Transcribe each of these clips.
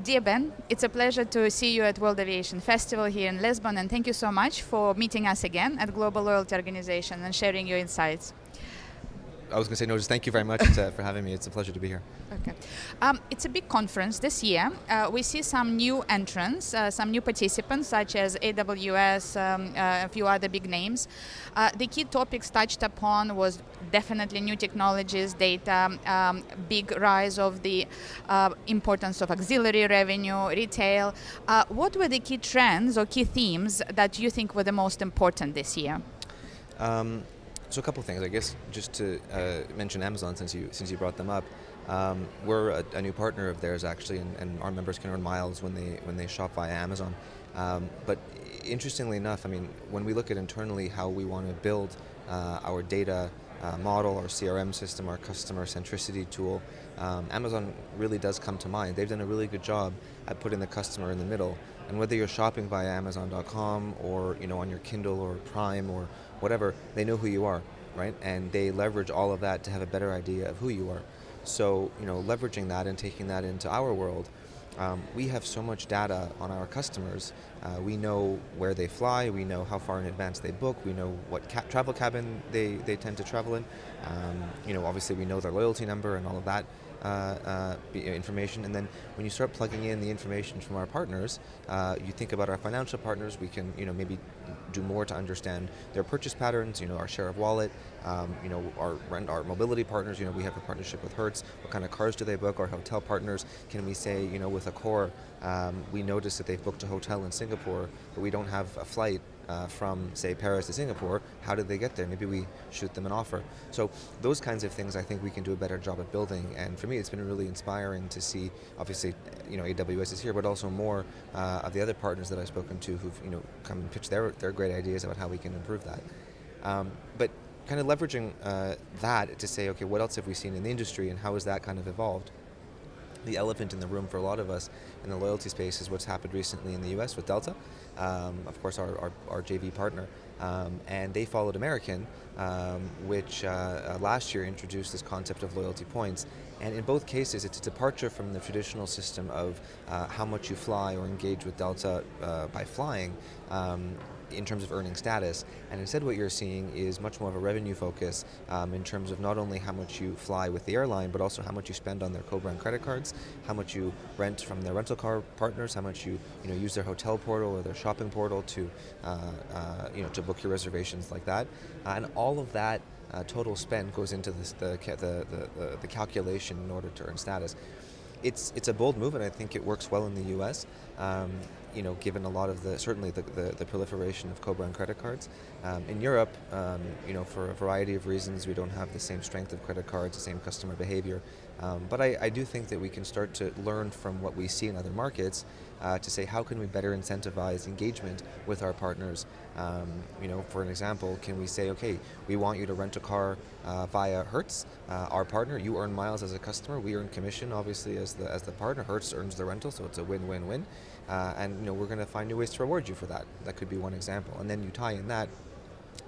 Dear Ben, it's a pleasure to see you at World Aviation Festival here in Lisbon, and thank you so much for meeting us again at Global Loyalty Organization and sharing your insights. I was going to say no, just thank you very much for having me. It's a pleasure to be here. Okay. It's a big conference this year. We see some new entrants, some new participants such as AWS, a few other big names. The key topics touched upon was definitely new technologies, data, big rise of the importance of auxiliary revenue, retail. What were the key trends or key themes that you think were the most important this year? So a couple of things, I guess, just to mention Amazon since you brought them up. We're a new partner of theirs actually, and our members can earn miles when they shop via Amazon. But interestingly enough, I mean, when we look at internally how we want to build our data model, our CRM system, our customer centricity tool, Amazon really does come to mind. They've done a really good job at putting the customer in the middle. And whether you're shopping via Amazon.com or on your Kindle or Prime or whatever, they know who you are, right? And they leverage all of that to have a better idea of who you are. So leveraging that and taking that into our world, we have so much data on our customers. We know where they fly, we know how far in advance they book, we know what travel cabin they tend to travel in. Obviously we know their loyalty number and all of that information. And then when you start plugging in the information from our partners, you think about our financial partners, we can maybe do more to understand their purchase patterns, our share of wallet, our mobility partners, we have a partnership with Hertz, what kind of cars do they book, our hotel partners, can we say, with Accor, we notice that they've booked a hotel in Singapore, but we don't have a flight from, say, Paris to Singapore. How did they get there? Maybe we shoot them an offer. So those kinds of things I think we can do a better job at building, and for me it's been really inspiring to see, obviously, AWS is here, but also more of the other partners that I've spoken to who've come and pitched their great ideas about how we can improve that. But kind of leveraging that to say, okay, what else have we seen in the industry and how has that kind of evolved? The elephant in the room for a lot of us in the loyalty space is what's happened recently in the US with Delta, of course our JV partner, and they followed American, which last year introduced this concept of loyalty points. And in both cases, it's a departure from the traditional system of how much you fly or engage with Delta by flying, in terms of earning status, and instead what you're seeing is much more of a revenue focus in terms of not only how much you fly with the airline, but also how much you spend on their co-brand credit cards, how much you rent from their rental car partners, how much you use their hotel portal or their shopping portal to to book your reservations like that, and all of that total spend goes into the calculation in order to earn status. It's a bold move, and I think it works well in the U.S. Given a lot of certainly the proliferation of co-brand credit cards. In Europe, for a variety of reasons, we don't have the same strength of credit cards, the same customer behavior. But I do think that we can start to learn from what we see in other markets to say how can we better incentivize engagement with our partners. For an example, can we say, okay, we want you to rent a car via Hertz, our partner. You earn miles as a customer. We earn commission, obviously, as the partner. Hertz earns the rental, so it's a win-win-win. And we're going to find new ways to reward you for that. That could be one example. And then you tie in that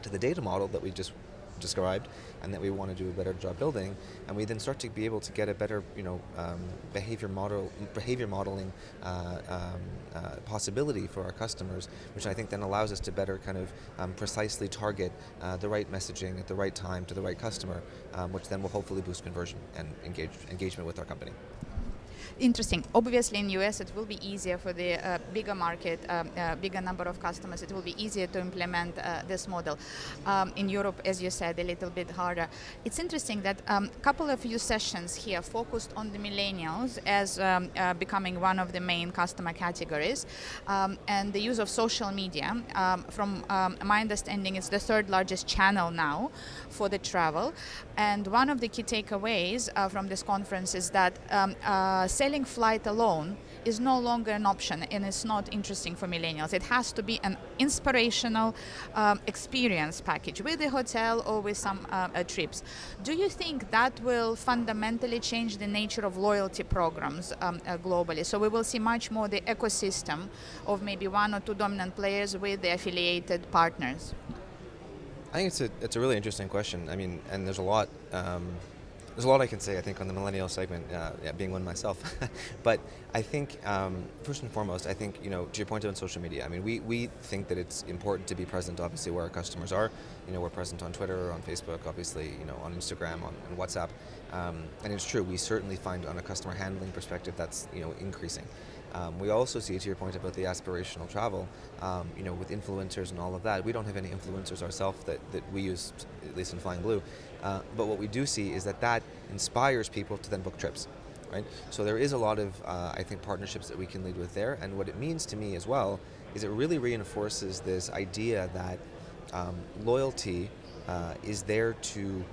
to the data model that we just described and that we want to do a better job building, and we then start to be able to get a better behavior modeling possibility for our customers, which I think then allows us to better kind of precisely target the right messaging at the right time to the right customer, which then will hopefully boost conversion and engagement with our company. Interesting. Obviously, in US, it will be easier for the bigger market, bigger number of customers. It will be easier to implement this model. In Europe, as you said, a little bit harder. It's interesting that a couple of your sessions here focused on the millennials as becoming one of the main customer categories, and the use of social media. From my understanding, it's the third largest channel now for the travel. And one of the key takeaways from this conference is that selling flight alone is no longer an option, and it's not interesting for millennials. It has to be an inspirational experience package with a hotel or with some trips. Do you think that will fundamentally change the nature of loyalty programs globally? So we will see much more the ecosystem of maybe one or two dominant players with the affiliated partners. I think it's a really interesting question. I mean, and there's a lot There's a lot I can say, I think, on the millennial segment, being one myself. But I think, first and foremost, I think, to your point on social media, I mean, we think that it's important to be present, obviously, where our customers are. We're present on Twitter, on Facebook, obviously, on Instagram, on WhatsApp. And it's true, we certainly find on a customer handling perspective that's, increasing. We also see, to your point about the aspirational travel, with influencers and all of that. We don't have any influencers ourselves that we use, at least in Flying Blue. But what we do see is that inspires people to then book trips, right? So there is a lot of, I think, partnerships that we can lead with there. And what it means to me as well is it really reinforces this idea that loyalty is there to,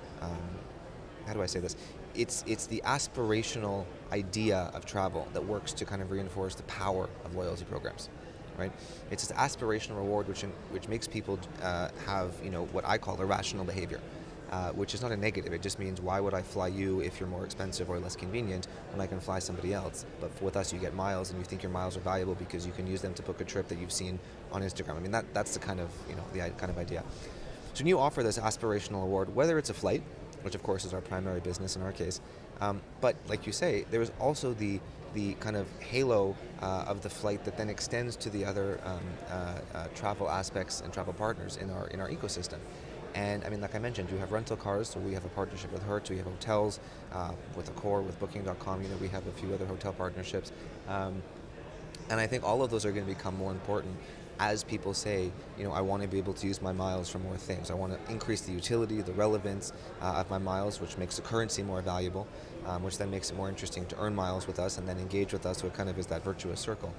how do I say this? It's the aspirational idea of travel that works to kind of reinforce the power of loyalty programs, right? It's this aspirational reward which makes people have what I call irrational behavior, which is not a negative. It just means, why would I fly you if you're more expensive or less convenient when I can fly somebody else? But with us, you get miles, and you think your miles are valuable because you can use them to book a trip that you've seen on Instagram. I mean, that's the kind of the kind of idea. So when you offer this aspirational reward, whether it's a flight, which of course is our primary business in our case, but like you say, there is also the kind of halo of the flight that then extends to the other travel aspects and travel partners in our ecosystem. And I mean, like I mentioned, you have rental cars, so we have a partnership with Hertz. We have hotels with Accor, with Booking.com. We have a few other hotel partnerships, and I think all of those are going to become more important as people say, I want to be able to use my miles for more things. I want to increase the utility, the relevance of my miles, which makes the currency more valuable, which then makes it more interesting to earn miles with us and then engage with us, so it kind of is that virtuous circle.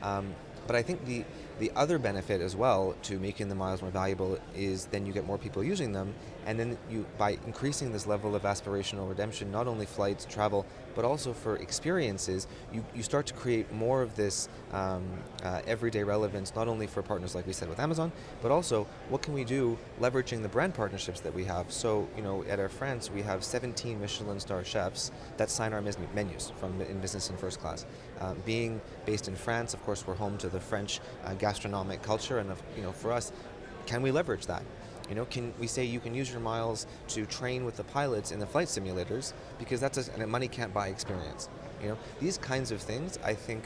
But I think the other benefit as well to making the miles more valuable is then you get more people using them, and then by increasing this level of aspirational redemption, not only flights, travel, but also for experiences, you start to create more of this everyday relevance, not only for partners like we said with Amazon, but also what can we do leveraging the brand partnerships that we have. So at Air France we have 17 Michelin star chefs that sign our menus in business and first class. Being based in France, of course, we're home to the French gastronomic culture, and for us, can we leverage that? Can we say you can use your miles to train with the pilots in the flight simulators, because and money can't buy experience. These kinds of things, I think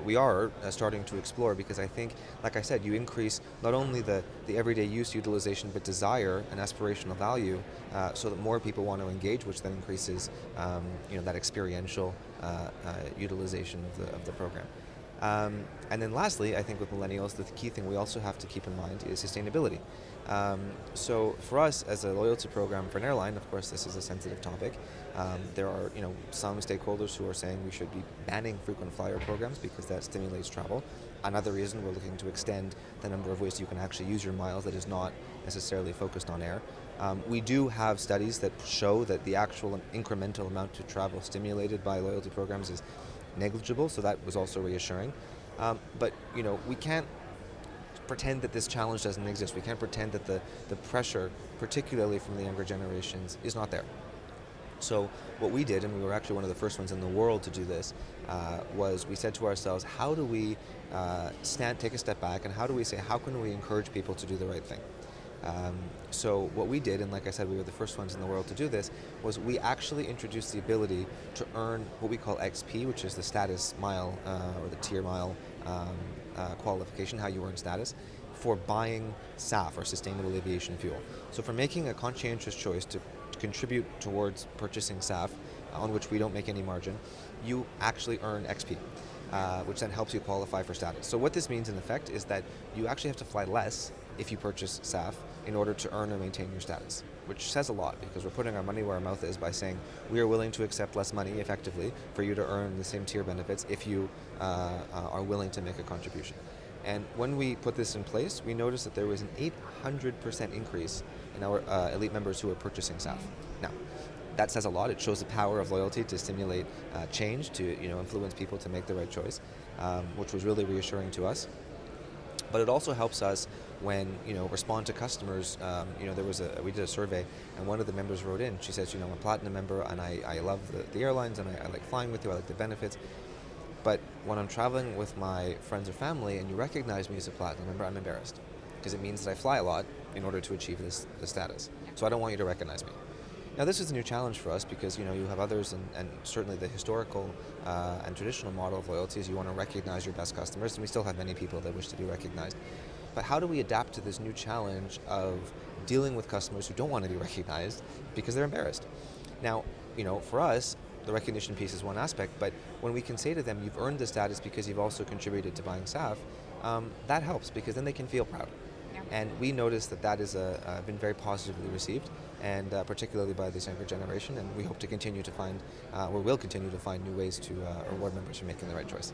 we are starting to explore, because I think, like I said, you increase not only the everyday use utilization, but desire and aspirational value, so that more people want to engage, which then increases that experiential utilization of the program. And then lastly, I think with Millennials, the key thing we also have to keep in mind is sustainability. So for us as a loyalty program for an airline, of course, this is a sensitive topic. There are some stakeholders who are saying we should be banning frequent flyer programs because that stimulates travel. Another reason, we're looking to extend the number of ways you can actually use your miles that is not necessarily focused on air. We do have studies that show that the actual incremental amount to travel stimulated by loyalty programs is negligible, so that was also reassuring. But we can't pretend that this challenge doesn't exist. We can't pretend that the pressure, particularly from the younger generations, is not there. So what we did, and we were actually one of the first ones in the world to do this, was we said to ourselves, how do we take a step back, and how can we encourage people to do the right thing? So what we did, and like I said, we were the first ones in the world to do this, was we actually introduced the ability to earn what we call XP, which is the status mile or the tier mile qualification, how you earn status, for buying SAF, or sustainable aviation fuel. So for making a conscientious choice to contribute towards purchasing SAF, on which we don't make any margin, you actually earn XP. Which then helps you qualify for status. So what this means in effect is that you actually have to fly less if you purchase SAF in order to earn or maintain your status, which says a lot, because we're putting our money where our mouth is by saying we are willing to accept less money effectively for you to earn the same tier benefits if you are willing to make a contribution. And when we put this in place, we noticed that there was an 800% increase in our elite members who are purchasing SAF. Now, that says a lot. It shows the power of loyalty to stimulate change, to influence people to make the right choice, which was really reassuring to us. But it also helps us when respond to customers. We did a survey, and one of the members wrote in. She says, I'm a platinum member, and I love the airlines, and I like flying with you. I like the benefits. But when I'm traveling with my friends or family, and you recognize me as a platinum member, I'm embarrassed, because it means that I fly a lot in order to achieve this status. So I don't want you to recognize me. Now this is a new challenge for us because you have others, and certainly the historical and traditional model of loyalty is you want to recognize your best customers, and we still have many people that wish to be recognized. But how do we adapt to this new challenge of dealing with customers who don't want to be recognized because they're embarrassed? Now, for us, the recognition piece is one aspect, but when we can say to them, you've earned the status because you've also contributed to buying SAF, that helps because then they can feel proud. Yeah. And we notice that is been very positively received, and particularly by this younger generation, and we hope to continue to find, or will continue to find new ways to reward members for making the right choice.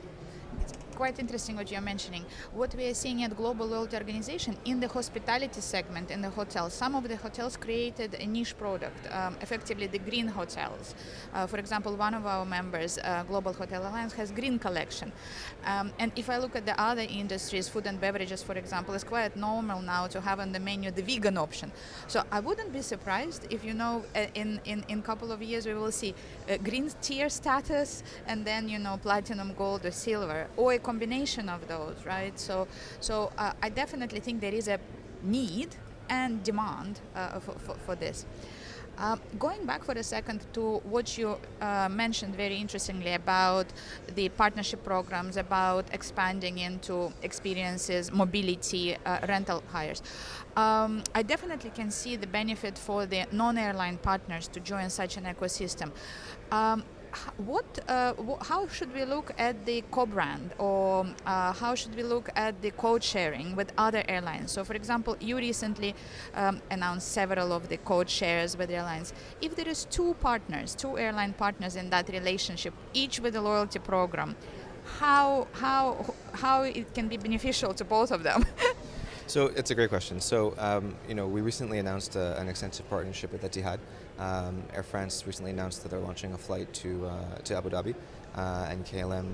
It's quite interesting what you're mentioning. What we are seeing at Global Loyalty Organization in the hospitality segment, in the hotels, some of the hotels created a niche product, effectively the green hotels. For example, one of our members, Global Hotel Alliance, has green collection. And if I look at the other industries, food and beverages, for example, it's quite normal now to have on the menu the vegan option. So I wouldn't be surprised if, in a couple of years we will see green tier status and then, platinum, gold or silver, or a combination of those, right? So I definitely think there is a need and demand for this. Going back for a second to what you mentioned very interestingly about the partnership programs, about expanding into experiences, mobility, rental hires. I definitely can see the benefit for the non-airline partners to join such an ecosystem. How should we look at the co-brand, or how should we look at the code sharing with other airlines? So, for example, you recently announced several of the code shares with airlines. If there is two airline partners in that relationship, each with a loyalty program, how it can be beneficial to both of them? So it's a great question. So we recently announced an extensive partnership with Etihad. Air France recently announced that they're launching a flight to Abu Dhabi, and KLM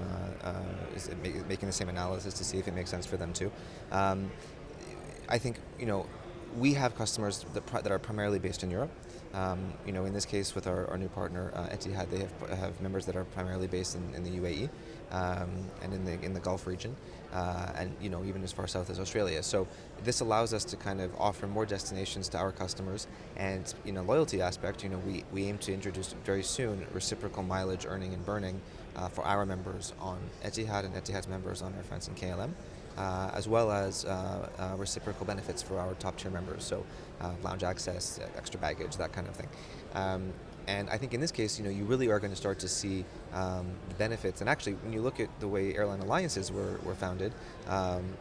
is making the same analysis to see if it makes sense for them too. I think we have customers that are primarily based in Europe. In this case, with our new partner Etihad, they have members that are primarily based in the UAE and in the Gulf region, and even as far south as Australia. So this allows us to kind of offer more destinations to our customers, and loyalty aspect. We aim to introduce very soon reciprocal mileage earning and burning for our members on Etihad and Etihad's members on Air France and KLM. As well as reciprocal benefits for our top tier members, so lounge access, extra baggage, that kind of thing. And I think in this case, you really are going to start to see the benefits. And actually, when you look at the way airline alliances were founded,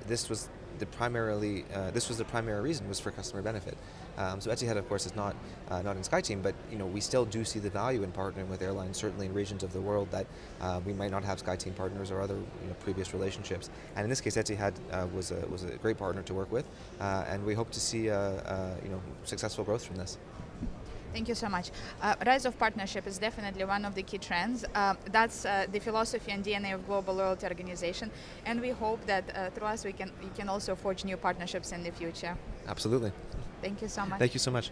this was the primary reason was for customer benefit. So Etihad, of course, is not in SkyTeam, but we still do see the value in partnering with airlines, certainly in regions of the world that we might not have SkyTeam partners or other previous relationships. And in this case, Etihad was a great partner to work with, and we hope to see successful growth from this. Thank you so much. Rise of partnership is definitely one of the key trends. That's the philosophy and DNA of Global Loyalty Organization, and we hope that through us we can also forge new partnerships in the future. Absolutely. Thank you so much. Thank you so much.